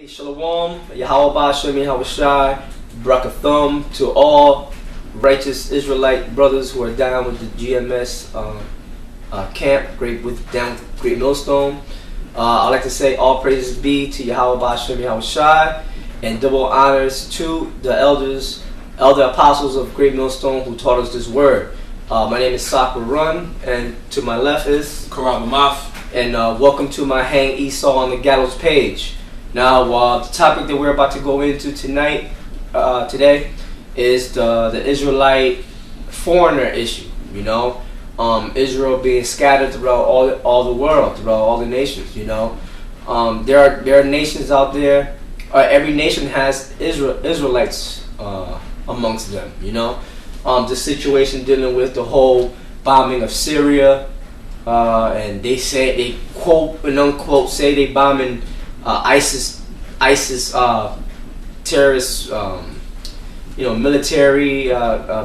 Shalom, Yahweh Shem Yahushai, Brakathum to all righteous Israelite brothers who are down with the GMS camp, down with Great Millstone. I'd like to say all praises be to Yahweh Shem Yahushai, and double honors to the elder apostles of Great Millstone who taught us this word. My name is Sakra Run, and to my left is Karal Maf. And welcome to my Hang Esau on the Gallows page. Now, the topic that we're about to go into today, is the Israelite foreigner issue. You know, Israel being scattered throughout all the world, throughout all the nations. You know, there are nations out there. Every nation has Israelites amongst them. You know, the situation dealing with the whole bombing of Syria, and they quote and unquote say they bombing ISIS terrorist, military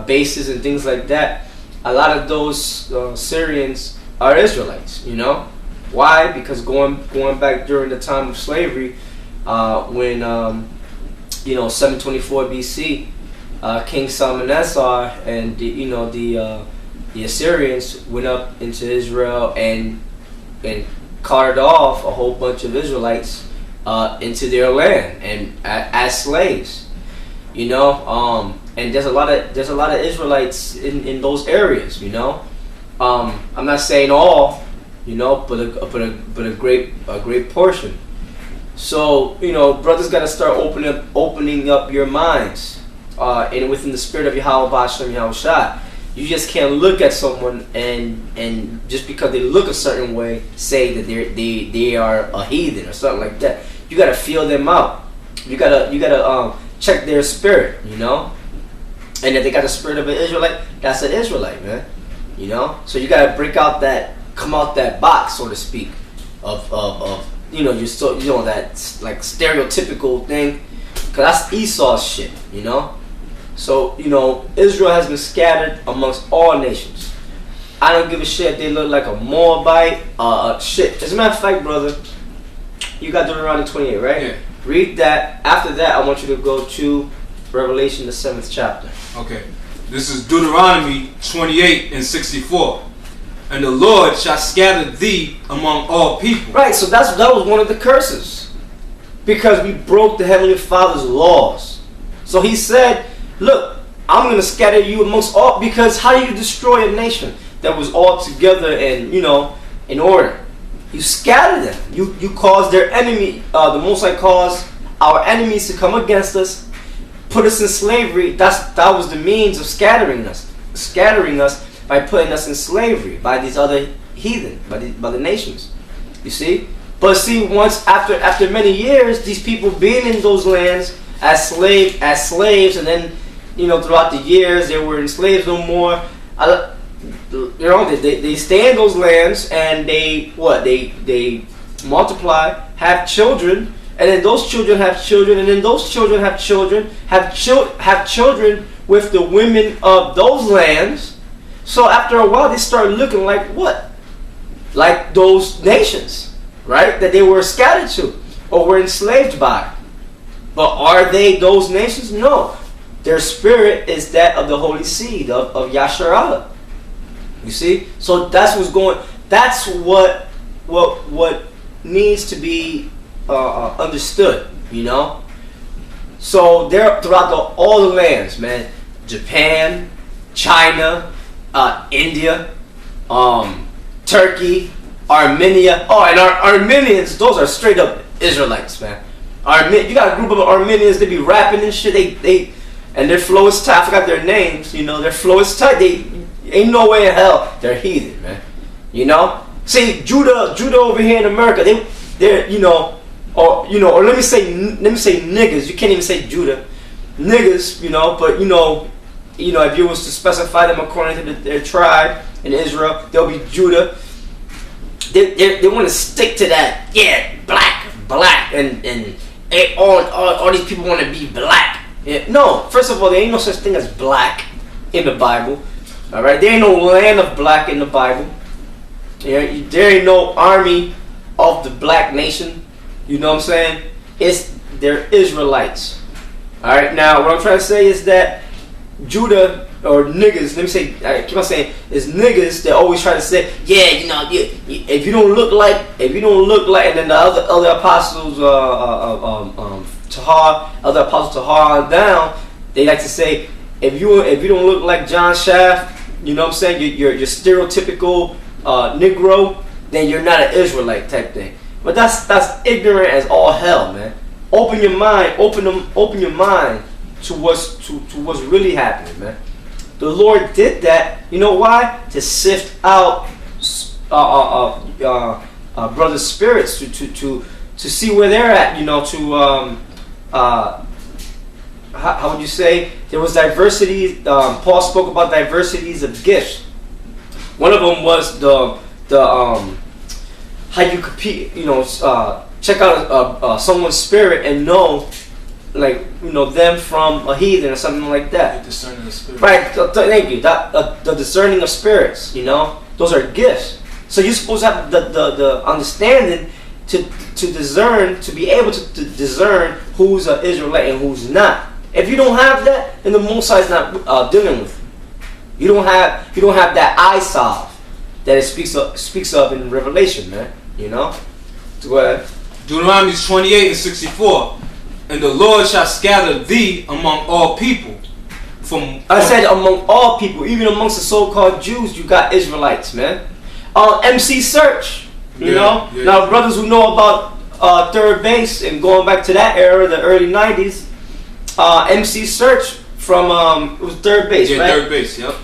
bases and things like that. A lot of those Syrians are Israelites. You know, why? Because going back during the time of slavery, when 724 BC, King Salmanassar and the Assyrians went up into Israel and carted off a whole bunch of Israelites into their land and as slaves. You know, and there's a lot of Israelites in those areas. You know, I'm not saying all, but a great portion. So brothers got to start opening up your minds, and within the spirit of Yahweh Shem Yahushai. You just can't look at someone and just because they look a certain way say that they are a heathen or something like that. You gotta feel them out. You gotta check their spirit, and if they got the spirit of an Israelite, that's an Israelite, man. So you gotta come out that box, so to speak, of that like stereotypical thing, cause that's Esau's shit, So, Israel has been scattered amongst all nations. I don't give a shit if they look like a Moabite, shit. As a matter of fact, brother, you got Deuteronomy 28, right? Yeah. Read that. After that, I want you to go to Revelation, the 7th chapter. Okay. This is Deuteronomy 28 and 64. And the Lord shall scatter thee among all people. Right, so that was one of the curses. Because we broke the Heavenly Father's laws. So he said, look, I'm going to scatter you amongst all, because how do you destroy a nation that was all together and, in order? You scatter them. You cause their enemy, the Most High caused our enemies to come against us, put us in slavery. That was the means of scattering us by putting us in slavery by these other heathen, by the nations. You see? But see, once after many years, these people being in those lands as slaves, and then throughout the years they were enslaved no more. They stay in those lands and they multiply, have children, and then those children have children, and then those children have children with the women of those lands. So after a while, they start looking like what? Like those nations, right? That they were scattered to or were enslaved by. But are they those nations? No. Their spirit is that of the holy seed of Yasharallah. You see? So that's what needs to be understood, So they're throughout all the lands, man. Japan, China, India, Turkey, Armenia. Oh, and our Armenians, those are straight up Israelites, man. You got a group of Armenians, they be rapping and shit. And their flow is tight. I forgot their names. Their flow is tight. They ain't no way in hell they're heathen, man. See, Judah over here in America, they're or let me say niggas. You can't even say Judah, niggas. But if you was to specify them according to their tribe in Israel, they'll be Judah. They want to stick to that. Yeah, black, and all these people want to be black. Yeah, no, first of all, there ain't no such thing as black in the Bible. All right, there ain't no land of black in the Bible. Yeah, there ain't no army of the black nation. You know what I'm saying? It's they're Israelites. All right. Now, what I'm trying to say is that Judah or niggas, let me say, I keep on saying, is niggas that always try to say, yeah, if you don't look like, and then the other apostles, other apostles Tahar on down, they like to say, if you don't look like John Shaft, you know what I'm saying, you're stereotypical Negro, then you're not an Israelite type thing. But that's ignorant as all hell, man. Open your mind to what's really happening, man. The Lord did that. You know why? To sift out brothers' spirits, to see where they're at. You know, how would you say? There was diversity. Paul spoke about diversities of gifts. One of them was the how you compete. You know, check out someone's spirit and know, like, you know, them from a heathen or something like that. Discerning the spirit. Right. Thank you. The discerning of spirits. You know, those are gifts. So you're supposed to have the understanding to discern, to be able to discern who's an Israelite and who's not. If you don't have that, then the Most High is not dealing with you. You don't have that eye salve that it speaks of in Revelation, man. You know. So go ahead. Deuteronomy 28:64. And the Lord shall scatter thee among all people. I said among all people, even amongst the so-called Jews, you got Israelites, man. MC Search, you know. Yeah. Now, brothers who know about third base and going back to that era, the early '90s, MC Search from it was third base, right? Yeah, third base. Yep.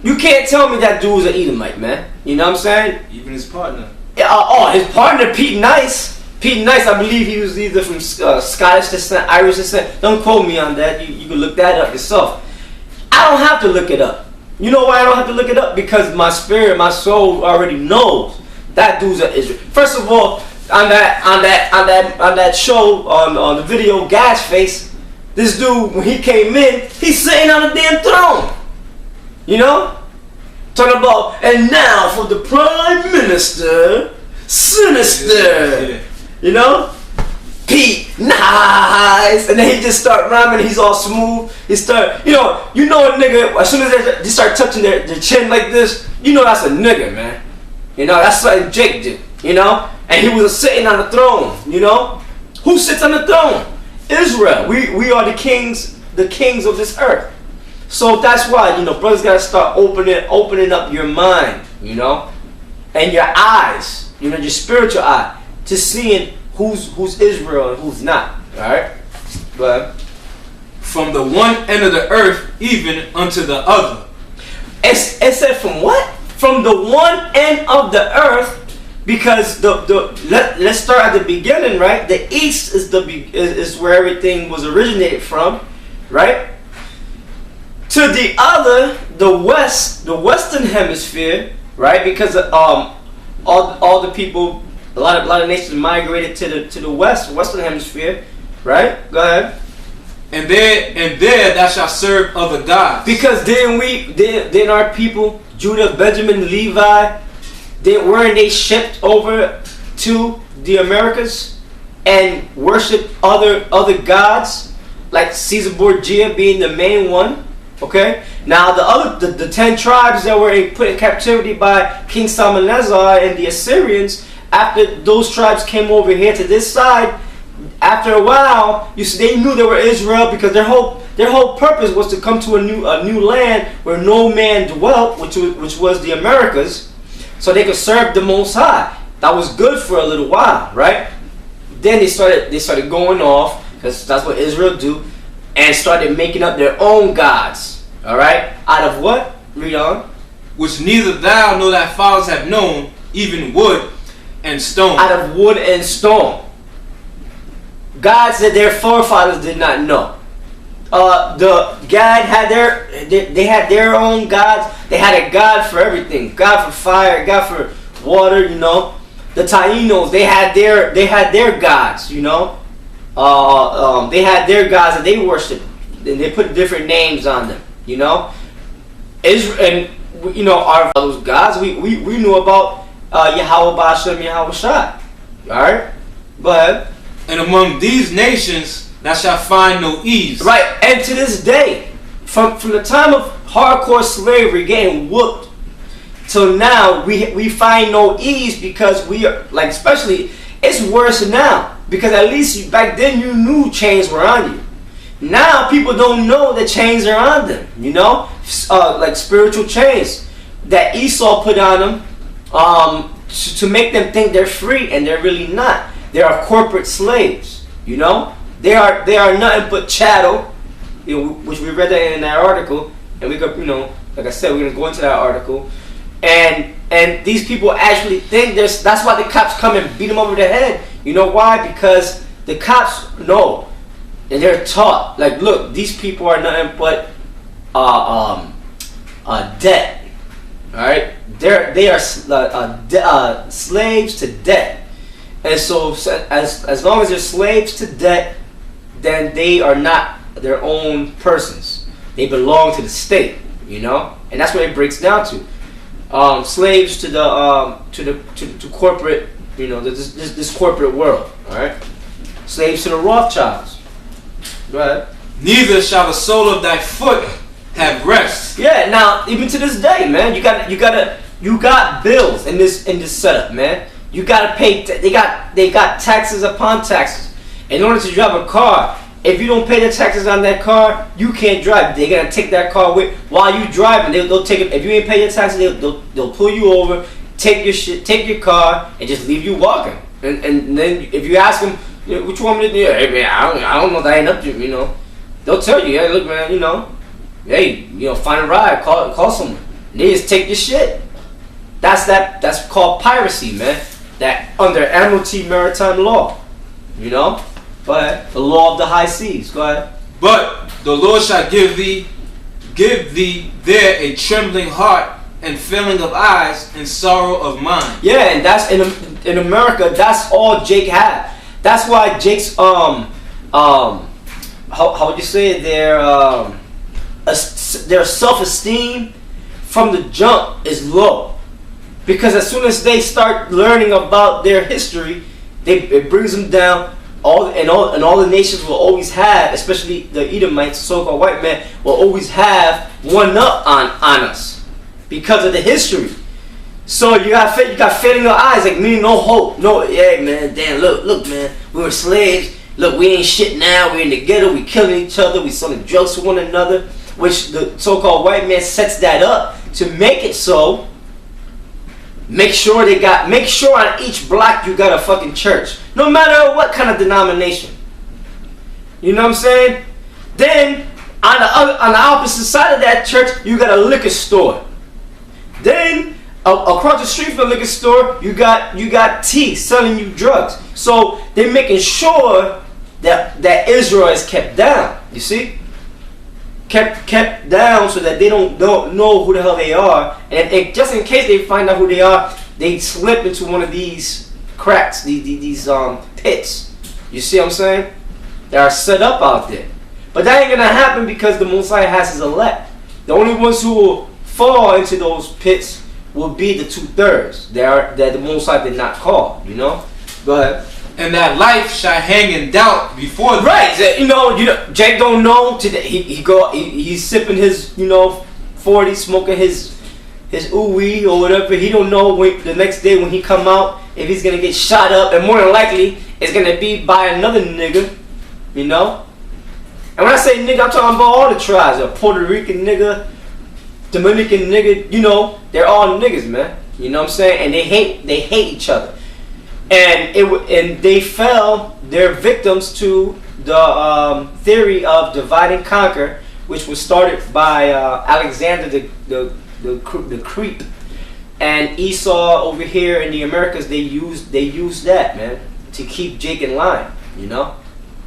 You can't tell me that dude was an Edomite, man. You know what I'm saying? Even his partner. His partner, Pete Nice. Pete Nice, I believe he was either from Scottish descent, Irish descent. Don't quote me on that. You can look that up yourself. I don't have to look it up. You know why I don't have to look it up? Because my spirit, my soul already knows that dude's an Israel. First of all, on that show on the video, Gash Face, this dude, when he came in, he's sitting on a damn throne. You know? Talking about, and now for the Prime Minister, Sinister. Yeah. You know? Pete, nice. And then he just start rhyming, he's all smooth. He start, you know a nigga, as soon as they start touching their chin like this, you know that's a nigga, man. You know, that's what Jake did, you know? And he was sitting on the throne, you know? Who sits on the throne? Israel. We are the kings of this earth. So that's why, you know, brothers gotta start opening up your mind, you know? And your eyes, you know, your spiritual eye, to seeing who's Israel and who's not. Alright? But from the one end of the earth even unto the other. It said from what? From the one end of the earth, because let's start at the beginning, right? The east is where everything was originated from, right? To the other, the west, the western hemisphere, right? Because all the people, a lot of nations migrated to the western hemisphere, right? Go ahead. And there thou shalt serve other gods. Because then our people, Judah, Benjamin, Levi, weren't they shipped over to the Americas and worship other gods, like Caesar Borgia being the main one? Okay. Now the 10 tribes that were put in captivity by King Salmanasar and the Assyrians, after those tribes came over here to this side, after a while, you see, they knew they were Israel, because their whole purpose was to come to a new land where no man dwelt, which was the Americas, so they could serve the Most High. That was good for a little while, right? Then they started going off, because that's what Israel do, and started making up their own gods. All right, out of what? Read on. Which neither thou nor thy fathers have known, even wood and stone. Out of wood and stone. Gods that their forefathers did not know. The God had they had their own gods. They had a God for everything. God for fire, God for water. You know, the Taínos, they had their gods. You know, they had their gods that they worshipped, and they put different names on them. You know, Israel, and you know, our those gods. We knew about Yahweh Ba'ashem, Yahweh Shai. All right, but And among these nations thou shalt find no ease. Right, and to this day, from the time of hardcore slavery getting whooped till now, we find no ease, because we are, like, especially, it's worse now, because at least back then you knew chains were on you. Now people don't know that chains are on them, you know, like spiritual chains that Esau put on them, to make them think they're free, and they're really not. They are corporate slaves, you know. They are nothing but chattel, you know, which we read that in that article, and we could, you know, like I said, we're gonna go into that article, and these people actually think that's why the cops come and beat them over the head. You know why? Because the cops know. And they're taught, like, look, these people are nothing but debt. All right, they are slaves to debt, and so as long as they're slaves to debt, then they are not their own persons. They belong to the state, you know, and that's what it breaks down to. Slaves to the corporate, you know, this corporate world. All right, slaves to the Rothschilds. Go ahead. Neither shall the sole of thy foot have rest. Yeah. Now, even to this day, man, you got bills in this setup, man. You gotta pay. They got taxes upon taxes. In order to drive a car, if you don't pay the taxes on that car, you can't drive. They're gonna take that car away while you driving. They'll take it. If you ain't pay your taxes, they'll pull you over, take your shit, take your car, and just leave you walking. And then if you ask them, you know, what you want me to do? Hey man, I don't know, that ain't up to you, you know. They'll tell you, hey look man, you know, hey, you know, find a ride, call someone. And they just take your shit. That's called piracy, man. That under Admiralty Maritime Law, you know. Go ahead. The law of the high seas. Go ahead. But the Lord shall give thee there a trembling heart and failing of eyes and sorrow of mind. Yeah, and that's in America. That's all Jake had. That's why Jake's how would you say it? Their self-esteem from the jump is low, because as soon as they start learning about their history, it brings them down. All the nations will always have, especially the Edomites, so-called white men, will always have one up on us because of the history. So you got failing your eyes, like meaning no hope. No, yeah, man, damn, look, man, we were slaves. Look, we ain't shit now. We're in the ghetto. We killing each other. We selling drugs to one another, which the so-called white man sets that up to make it so. Make sure on each block you got a fucking church, no matter what kind of denomination. You know what I'm saying? Then on the opposite side of that church, you got a liquor store. Then across the street from the liquor store, you got T selling you drugs. So they're making sure that Israel is kept down. You see, kept down so that they don't know who the hell they are, and just in case they find out who they are, they slip into one of these cracks, these pits. You see what I'm saying? They are set up out there, but that ain't gonna happen because the Messiah has his elect. The only ones who will fall into those pits will be the 2/3 that the Messiah did not call. You know. Go ahead. And that life shall hang in doubt before thee. Right, you know, Jake don't know today. He's sipping his 40, smoking his ooey or whatever. He don't know the next day when he come out if he's gonna get shot up, and more than likely it's gonna be by another nigga, you know. And when I say nigga, I'm talking about all the tribes. A Puerto Rican nigga, Dominican nigga, you know, they're all niggas, man. You know what I'm saying? And they hate each other. And they fell, they're victims to the theory of divide and conquer, which was started by Alexander the Creep, and Esau over here in the Americas. They used that, man, to keep Jake in line, you know,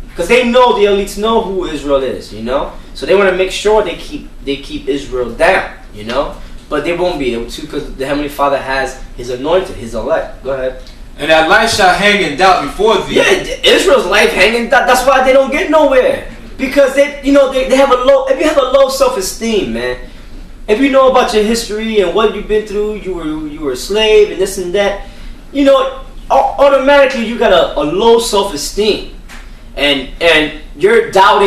because the elites know who Israel is, you know, so they want to make sure they keep Israel down, you know, but they won't be able to because the Heavenly Father has his anointed, his elect. Go ahead. And that life shall hang in doubt before thee. Yeah, Israel's life hanging doubt. That's why they don't get nowhere. Because they have a low. If you have a low self-esteem, man. If you know about your history and what you've been through, you were a slave and this and that. You know, automatically you got a low self-esteem, and you're doubting